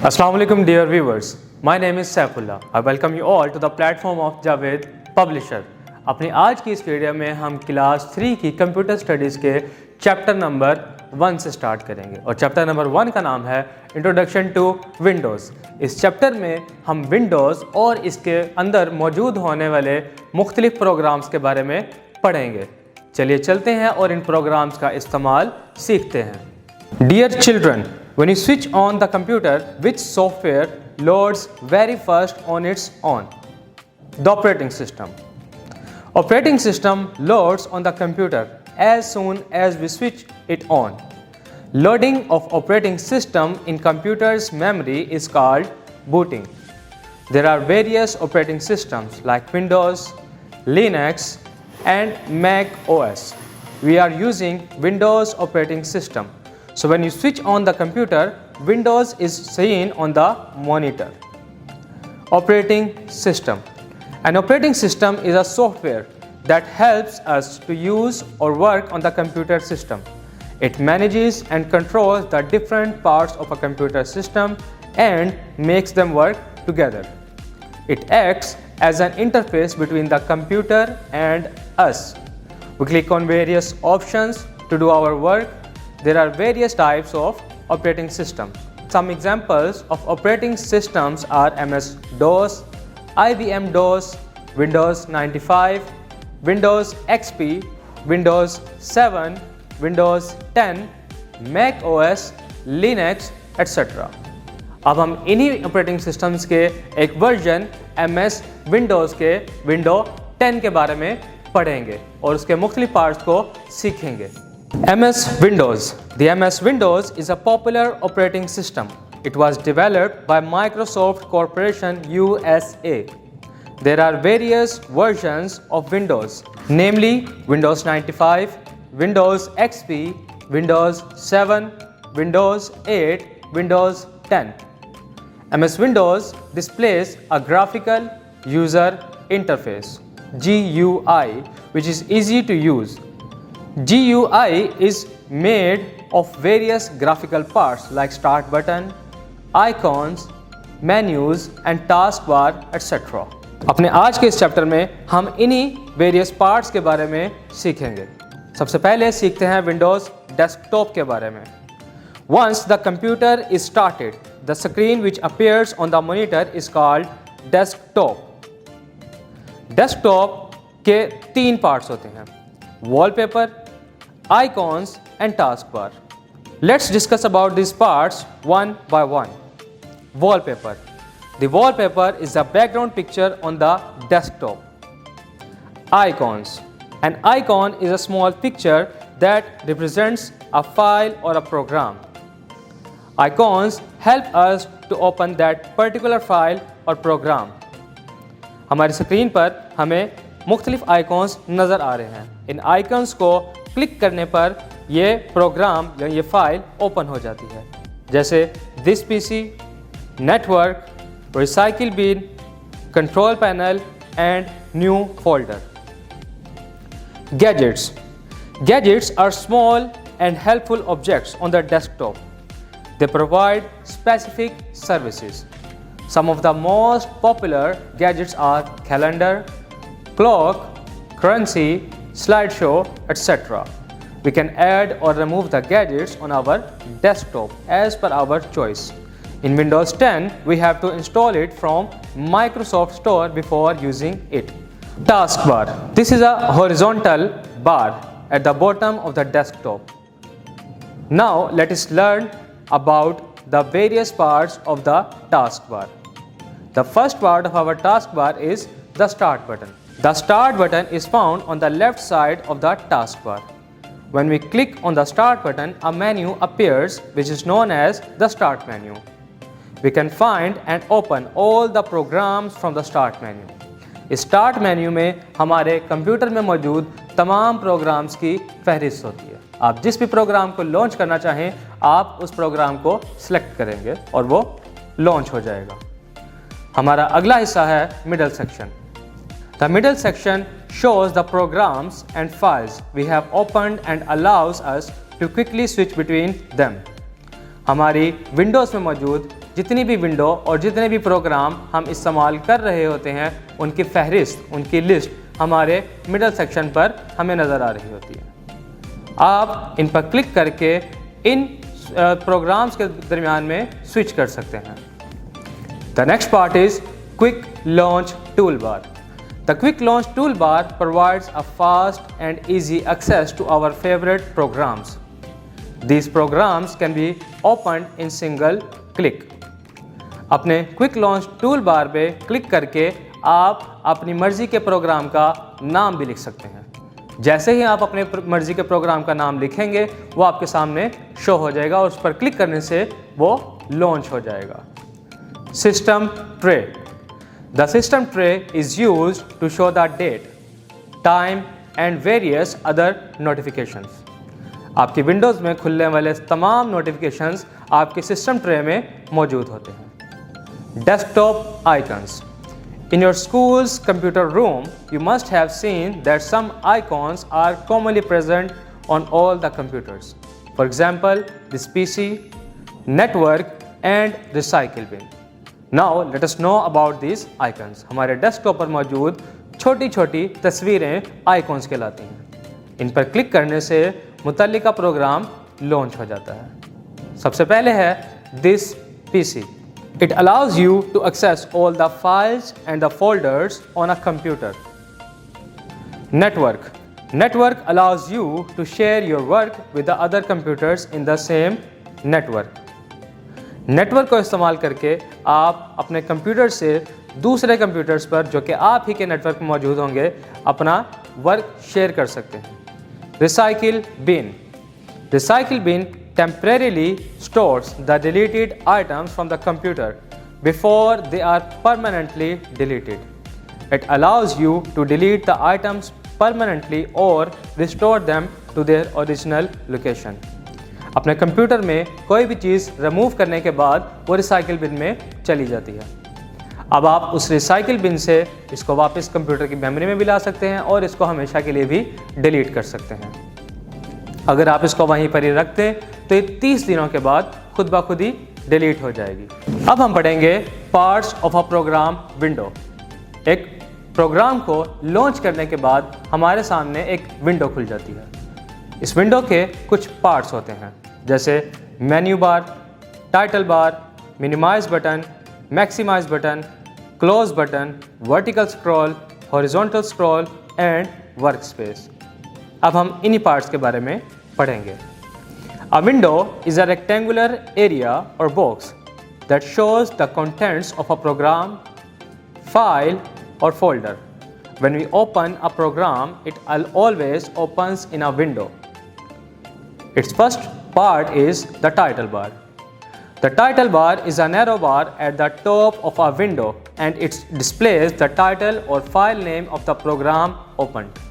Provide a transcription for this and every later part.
Assalamu alaikum dear viewers, my name is Saifullah. I welcome you all to the platform of Javed Publisher. अपनी आज की इस video में हम class 3 की कंप्यूटर स्टडीज़ के चैप्टर नंबर 1 से स्टार्ट करेंगे और चैप्टर नंबर 1 का नाम है इंट्रोडक्शन टू विंडोज़। इस चैप्टर में हम विंडोज़ और इसके अंदर मौजूद होने वाले मुख्तलिफ प्रोग्राम्स के बारे में पढ़ेंगे। चलिए चलते हैं और इन प्रोग्राम्स का इस्तेमाल सीखते हैं। Dear children, when you switch on the computer, which software loads very first on its own? The operating system. Operating system loads on the computer as soon as we switch it on. Loading of operating system in computer's memory is called booting. There are various operating systems like Windows, Linux, and Mac OS. We are using Windows operating system. So when you switch on the computer, Windows is seen on the monitor. Operating system. An operating system is a software that helps us to use or work on the computer system. It manages and controls the different parts of a computer system and makes them work together. It acts as an interface between the computer and us. We click on various options to do our work. There are various types of operating systems. Some examples of operating systems are MS-DOS, IBM DOS, Windows 95, Windows XP, Windows 7, Windows 10, Mac OS, Linux, etc. अब हम इन्हीं operating systems के एक version MS Windows के window 10 के बारे में पढ़ेंगे और उसके मुख्तलिफ पार्ट्स को सीखेंगे। MS Windows. The MS Windows is a popular operating system. It was developed by Microsoft Corporation USA. There are various versions of Windows, namely Windows 95, Windows XP, Windows 7, Windows 8, Windows 10. MS Windows displays a graphical user interface (GUI) which is easy to use. GUI is made of various graphical parts like start button, icons, menus and taskbar etc. अपने आज के इस chapter में हम इन्हीं various parts के बारे में सीखेंगे। सबसे पहले सीखते हैं विंडोज़ डेस्कटॉप के बारे में। Once the computer is started, the screen which appears on the monitor is called desktop. Desktop के 3 पार्ट्स होते हैं: wallpaper, icons and taskbar. Let's discuss about these parts one by one. Wallpaper. The wallpaper is the background picture on the desktop. Icons. An icon is a small picture that represents a file or a program. Icons help us to open that particular file or program. हमारी screen पर हमें मुख्तलिफ icons नज़र आ रहे हैं। इन icons को click करने पर ये प्रोग्राम या ये फाइल ओपन हो जाती है, जैसे this PC, network, recycle bin, control panel and new folder. Gadgets. Gadgets are small and helpful objects on the desktop. They provide specific services. Some of the most popular gadgets are calendar, clock, currency, slideshow, etc. We can add or remove the gadgets on our desktop as per our choice. In Windows 10, we have to install it from Microsoft Store before using it. Taskbar. This is a horizontal bar at the bottom of the desktop. Now let us learn about the various parts of the taskbar. The first part of our taskbar is the start button. The start button is found on the left side of the taskbar. When we click on the start button, a menu appears which is known as the start menu. We can find and open all the programs from the start menu. इस start menu में हमारे computer में मौजूद तमाम programmes की फहरिस्त होती है। आप जिस भी प्रोग्राम को लॉन्च करना चाहें, आप उस प्रोग्राम को सिलेक्ट करेंगे और वो लॉन्च हो जाएगा। हमारा अगला हिस्सा है middle section. The middle section shows the programs and files we have opened and allows us to quickly switch between them. हमारी विंडोज़ में मौजूद जितनी भी विंडो और जितने भी प्रोग्राम हम इस्तेमाल कर रहे होते हैं उनकी फहरिस्त, उनकी लिस्ट हमारे मिडल सेक्शन पर हमें नज़र आ रही होती है। आप इन पर क्लिक करके इन प्रोग्राम्स के दरमियान में स्विच कर सकते हैं। The next part is quick launch tool bar. The Quick Launch toolbar provides a fast and easy access to our favorite programs. These programs can be opened in single click. अपने Quick Launch toolbar पे click करके आप अपनी मर्ज़ी के programme का नाम भी लिख सकते हैं। जैसे ही आप अपने मर्ज़ी के प्रोग्राम का नाम लिखेंगे वो आपके सामने शो हो जाएगा और उस पर क्लिक करने से वो लॉन्च हो जाएगा। System tray. The system tray is used to show the date, time and various other notifications. आपकी विंडोज़ में खुलने वाले तमाम नोटिफिकेशंस आपके सिस्टम ट्रे में मौजूद होते हैं। Desktop icons. In your school's computer room, you must have seen that some icons are commonly present on all the computers. For example, this PC, network and recycle bin. Now let us know about these icons. हमारे desktop पर मौजूद छोटी छोटी तस्वीरें icons कहलाती हैं। इन पर click करने से मुतल्लिका प्रोग्राम लॉन्च हो जाता है। सबसे पहले है this PC. It allows you to access all the files and the folders on a computer. Network. Network allows you to share your work with the other computers in the same network. Network को इस्तेमाल करके आप अपने computer से दूसरे computers पर जो कि आप ही के नेटवर्क में मौजूद होंगे अपना वर्क शेयर कर सकते हैं। Recycle bin. Recycle bin temporarily stores the deleted items from the computer before they are permanently deleted. It allows you to delete the items permanently or restore them to their original location. अपने computer में कोई भी चीज़ remove करने के बाद वो recycle बिन में चली जाती है। अब आप उस रिसाइकिल बिन से इसको वापस कंप्यूटर की मेमोरी में भी ला सकते हैं और इसको हमेशा के लिए भी डिलीट कर सकते हैं। अगर आप इसको वहीं पर ही रख दें तो ये 30 दिनों के बाद खुद ब खुद ही डिलीट हो जाएगी। अब हम पढ़ेंगे parts of a program window. एक प्रोग्राम को लॉन्च करने के बाद हमारे सामने एक विंडो खुल जाती है। इस विंडो के कुछ पार्ट्स होते हैं जैसे menu bar, title bar, minimise button, maximise button, close button, vertical scroll, horizontal scroll and workspace. अब हम इन्हीं पार्ट्स के बारे में पढ़ेंगे। A window is a rectangular area or box that shows the contents of a program, file or folder. When we open a program, it always opens in a window. Its first part is the title bar. The title bar is a narrow bar at the top of a window and it displays the title or file name of the program opened.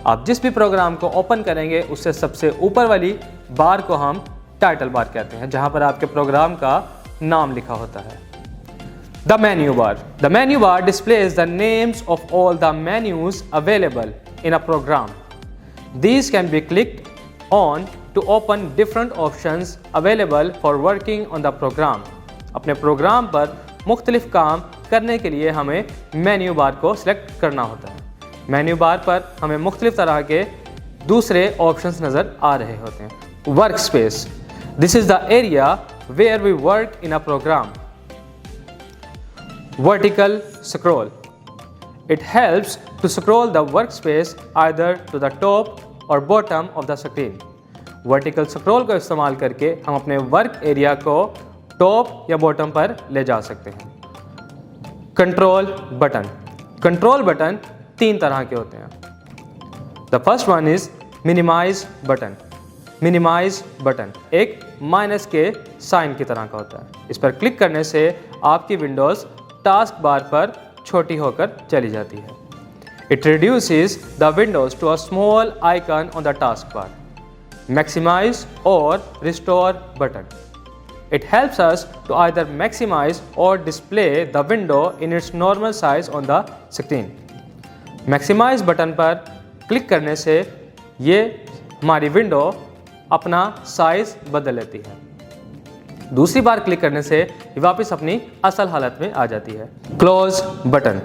आप जिस भी programme को open करेंगे उससे सबसे ऊपर वाली बार को हम टाइटल बार कहते हैं, जहां पर आपके प्रोग्राम का नाम लिखा होता है। The menu bar. The menu bar displays the names of all the menus available in a program. These can be clicked on to open different options available for working on the program. अपने programme पर मुख्तलिफ काम करने के लिए हमें menu bar को select करना होता है। मेन्यू बार पर हमें मुख्तलिफ तरह के दूसरे ऑप्शंस नज़र आ रहे होते हैं। Work space. This is the area where we work in a program. Vertical scroll. It helps to scroll the work space either to the top और bottom of the screen. Vertical scroll को इस्तेमाल करके हम अपने work area को top या bottom पर ले जा सकते हैं। Control button. कंट्रोल बटन 3 तरह के होते हैं। The first one is minimise button. Minimise button एक माइनस के साइन की तरह का होता है। इस पर क्लिक करने से आपकी विंडोज़ टास्क बार पर छोटी होकर चली जाती है। It reduces the windows to a small icon on the task bar. Maximise और restore button. It helps us to either maximize or display the window in its normal size on the screen. Maximize button पर click करने से ये हमारी window अपना size बदल लेती है। दूसरी बार क्लिक करने से ये वापस अपनी असल हालत में आ जाती है। Close button,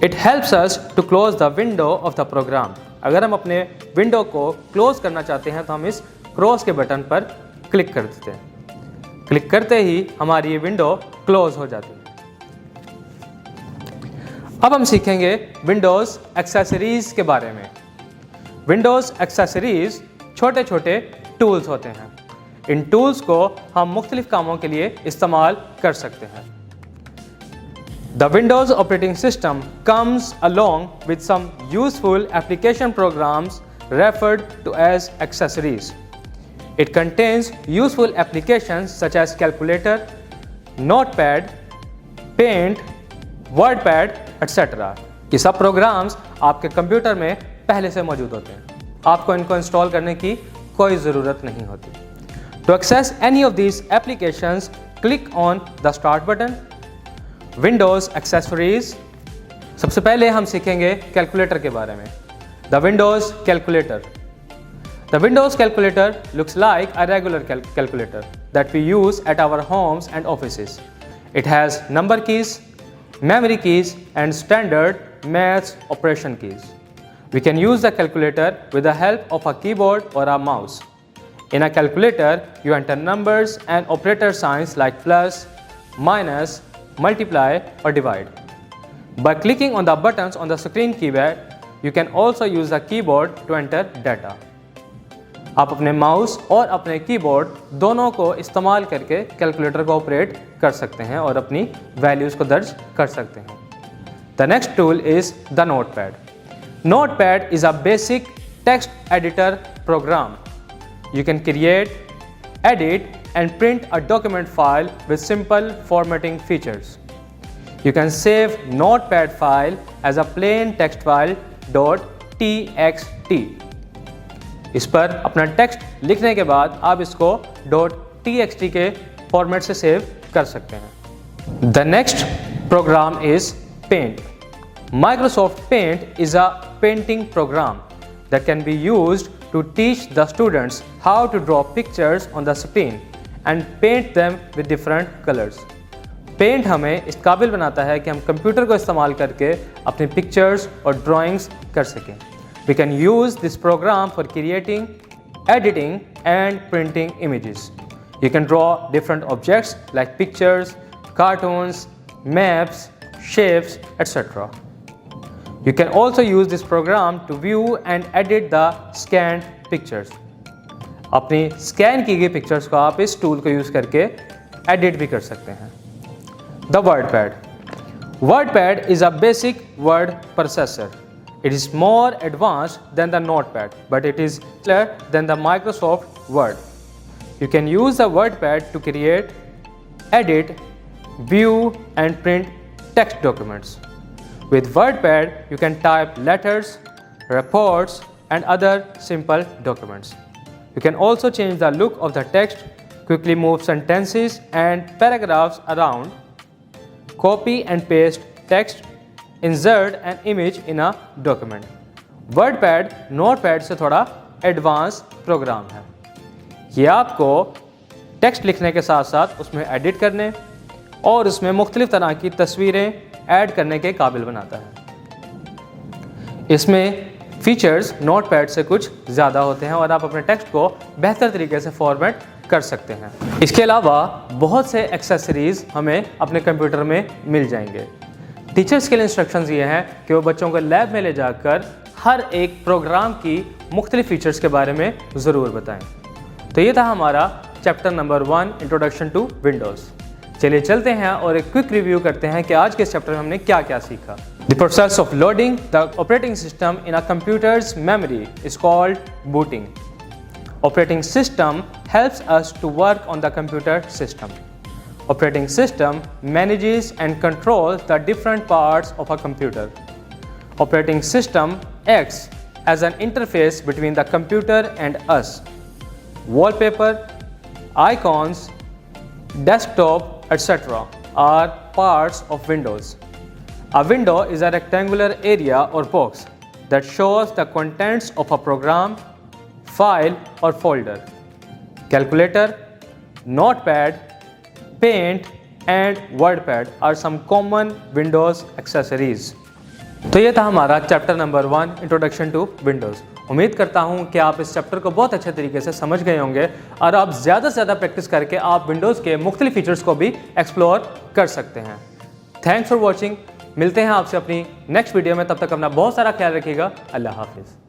it helps us to close the window of the program. अगर हम अपने विंडो को क्लोज करना चाहते हैं तो हम इस क्रॉस के बटन पर क्लिक कर देते हैं। क्लिक करते ही हमारी ये विंडो क्लोज हो जाती है। अब हम सीखेंगे विंडोज़ एक्सेसरीज़ के बारे में। विंडोज़ एक्सेसरीज़ छोटे छोटे टूल्स होते हैं। इन टूल्स को हम मुख्तलिफ कामों के लिए इस्तेमाल कर सकते हैं। The Windows operating system comes along with some useful application programs referred to as accessories. It contains useful applications such as calculator, notepad, paint, wordpad, etc. ये सब प्रोग्राम्स आपके कंप्यूटर में पहले से मौजूद होते हैं। आपको इनको इंस्टॉल करने की कोई ज़रूरत नहीं होती। To access any of these applications, click on the Start button. Windows Accessories. सबसे पहले हम सीखेंगे कैलकुलेटर के बारे में। The Windows Calculator. The Windows Calculator looks like a regular calculator that we use at our homes and offices. It has number keys, memory keys, and standard math operation keys. We can use the calculator with the help of a keyboard or a mouse. In a calculator, you enter numbers and operator signs like plus, minus, multiply, or divide. By clicking on the buttons on the screen keypad, you can also use the keyboard to enter data. आप अपने mouse और अपने keyboard दोनों को इस्तेमाल करके calculator को operate कर सकते हैं और अपनी वैल्यूज़ को दर्ज कर सकते हैं। The next tool is the Notepad. Notepad is a basic text editor program. You can create, edit, and print a document file with simple formatting features. You can save Notepad file as a plain text file .txt. इस पर अपना text लिखने के बाद आप इसको .txt के format से सेव कर सकते हैं। The next program is Paint. Microsoft Paint is a painting program that can be used to teach the students how to draw pictures on the screen and paint them with different colors. Paint हमें इस काबिल बनाता है कि हम computer को इस्तेमाल करके अपनी पिक्चर्स और ड्राइंग्स कर सकें। We can use this program for creating, editing, and printing images. You can draw different objects like pictures, cartoons, maps, shapes, etc. You can also use this program to view and edit the scanned pictures. अपनी scan की गई pictures को आप इस tool को use करके edit भी कर सकते हैं। The WordPad. WordPad is a basic word processor. It is more advanced than the Notepad, but it is simpler than the Microsoft Word. You can use the WordPad to create, edit, view, and print text documents. With WordPad, you can type letters, reports, and other simple documents. You can also change the look of the text, quickly move sentences and paragraphs around, copy and paste text, insert an image in a document. WordPad Notepad से थोड़ा advance programme है। ये आपको text लिखने के साथ साथ उसमें एडिट करने और उसमें मुख्तलिफ तरह की तस्वीरें ऐड करने के काबिल बनाता है। इसमें फीचर्स नोटपैड से कुछ ज़्यादा होते हैं और आप अपने टेक्स्ट को बेहतर तरीके से फॉर्मेट कर सकते हैं। इसके अलावा बहुत से एक्सेसरीज़ हमें अपने कंप्यूटर में मिल जाएंगे। टीचर्स के लिए इंस्ट्रक्शंस ये हैं कि वो बच्चों को लैब में ले जाकर हर एक प्रोग्राम की मुख्तलिफ फीचर्स के बारे में ज़रूर बताएं। तो ये था हमारा chapter number 1 introduction to Windows. चलिए चलते हैं और एक क्विक रिव्यू करते हैं कि आज के इस चैप्टर में हमने क्या क्या सीखा। The process of loading the operating system in a computers memory is called booting. Operating system helps us to work on the computer system. Operating system manages and controls the different parts of a computer. Operating system acts as an interface between the computer and us. Wallpaper, icons, desktop, etc. are parts of Windows. A window is a rectangular area or box that shows the contents of a program, file or folder. Calculator, Notepad, Paint and WordPad are some common Windows accessories. तो ये था हमारा chapter number 1 introduction to Windows. उम्मीद करता हूँ कि आप इस चैप्टर को बहुत अच्छे तरीके से समझ गए होंगे और आप ज़्यादा से ज़्यादा प्रैक्टिस करके आप विंडोज़ के मुख्तलिफ फीचर्स को भी एक्सप्लोर कर सकते हैं। Thanks for watching. मिलते हैं आपसे अपनी नेक्स्ट वीडियो में, तब तक अपना बहुत सारा ख्याल रखिएगा। अल्लाह हाफिज़।